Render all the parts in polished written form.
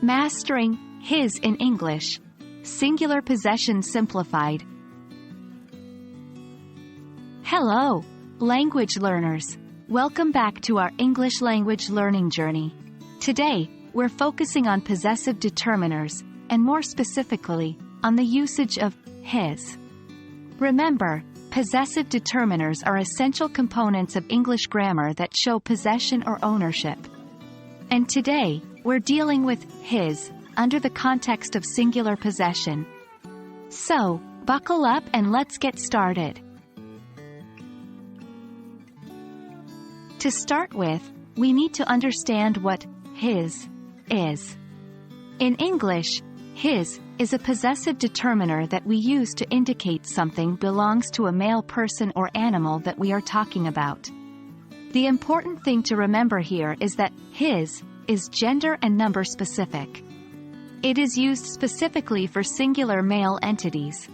Mastering his in English. Singular possession simplified. Hello, language learners. Welcome back to our English language learning journey. Today, we're focusing on possessive determiners, and more specifically, on the usage of his. Remember, possessive determiners are essential components of English grammar that show possession or ownership. And today, we're dealing with his under the context of singular possession. So, buckle up and let's get started. To start with, we need to understand what his is. In English, his is a possessive determiner that we use to indicate something belongs to a male person or animal that we are talking about. The important thing to remember here is that his is gender and number specific. It is used specifically for singular male entities.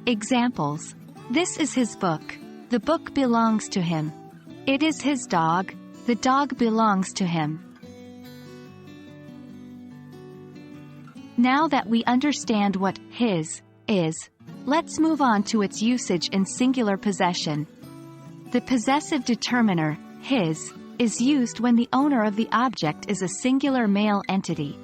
Examples: this is his book. The book belongs to him. It is his dog. The dog belongs to him. Now that we understand what his is, let's move on to its usage in singular possession. The possessive determiner, his, is used when the owner of the object is a singular male entity.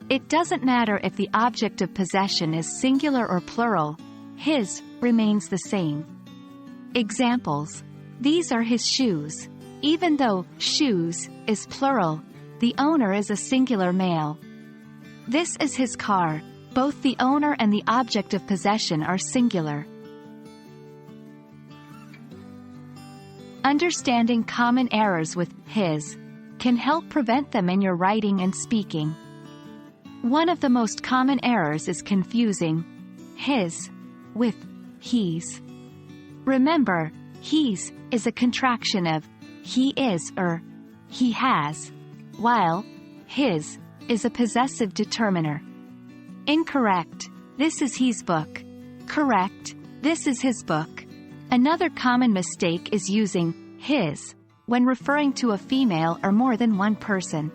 It doesn't matter if the object of possession is singular or plural, his remains the same. Examples: these are his shoes. Even though shoes is plural, the owner is a singular male. This is his car. Both the owner and the object of possession are singular. Understanding common errors with his can help prevent them in your writing and speaking. One of the most common errors is confusing his with he's. Remember, he's is a contraction of he is or he has, while his is a possessive determiner. Incorrect. This is his book. Correct. This is his book. Another common mistake is using his when referring to a female or more than one person.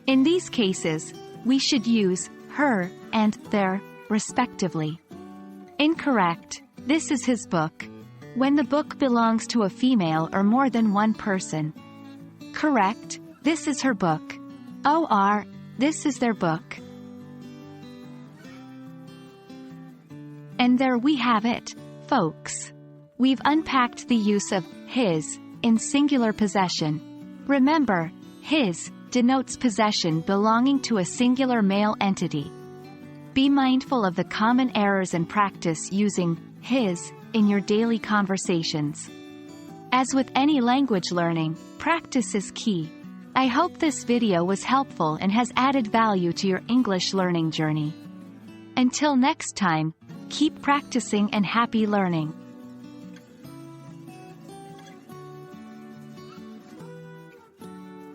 In these cases, we should use her and their, respectively. Incorrect. This is his book. When the book belongs to a female or more than one person. Correct. This is her book. Or, this is their book. And there we have it, folks. We've unpacked the use of his in singular possession. Remember, his denotes possession belonging to a singular male entity. Be mindful of the common errors and practice using his in your daily conversations. As with any language learning, practice is key. I hope this video was helpful and has added value to your English learning journey. Until next time, keep practicing and happy learning.